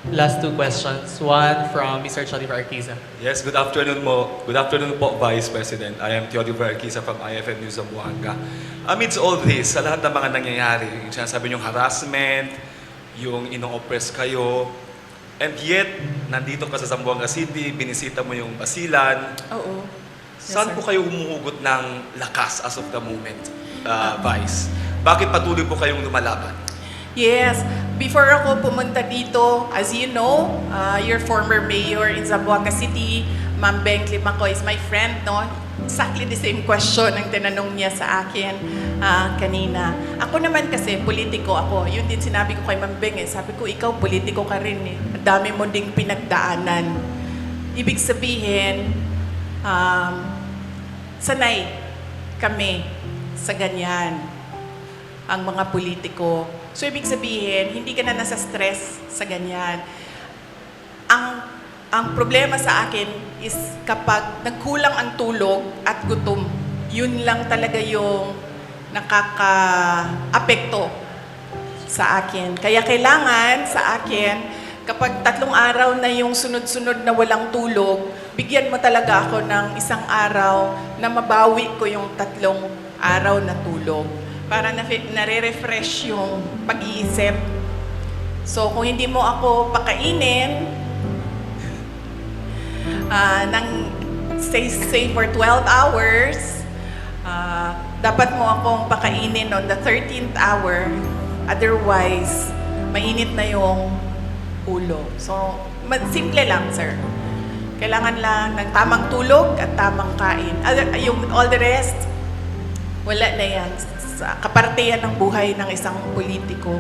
Last two questions. One from Mr. Chodiver Arquiza. Yes, good afternoon mo. Good afternoon po, Vice President. I am Teodoro Arquiza from IFM News Zamboanga. Amidst all this, sa lahat ng mga nangyayari, yung sinasabi niyong harassment, yung ino-oppress kayo, and yet, nandito ka sa Zamboanga City, binisita mo yung Basilan. Oo. Saan po kayo humuhugot ng lakas as of the moment, Vice? Bakit patuloy po kayong lumalaban? Yes. Before ako pumunta dito, as you know, your former mayor in Zamboanga City, Ma'am Beng Climaco is my friend, no? Exactly the same question ang tinanong niya sa akin kanina. Ako naman kasi, politiko ako. Yun din sinabi ko kay Ma'am Beng eh. Sabi ko, ikaw politiko ka rin eh. Ang dami mo ding pinagdaanan. Ibig sabihin, sanay kami sa ganyan ang mga politiko. So, ibig sabihin, hindi ka na nasa stress sa ganyan. Ang problema sa akin is kapag nagkulang ang tulog at gutom, yun lang talaga yung nakaka-apekto sa akin. Kaya kailangan sa akin, kapag 3 araw na yung sunod-sunod na walang tulog, bigyan mo talaga ako ng 1 araw na mabawi ko yung 3 araw na tulog para nare-refresh yung pag-iisip. So, kung hindi mo ako pakainin ng say for 12 hours, dapat mo akong pakainin on the 13th hour. Otherwise, mainit na yung ulo. So, simple lang, sir. Kailangan lang ng tamang tulog at tamang kain. Yung all the rest, wala na yan. Kaparte yan ng buhay ng isang politiko.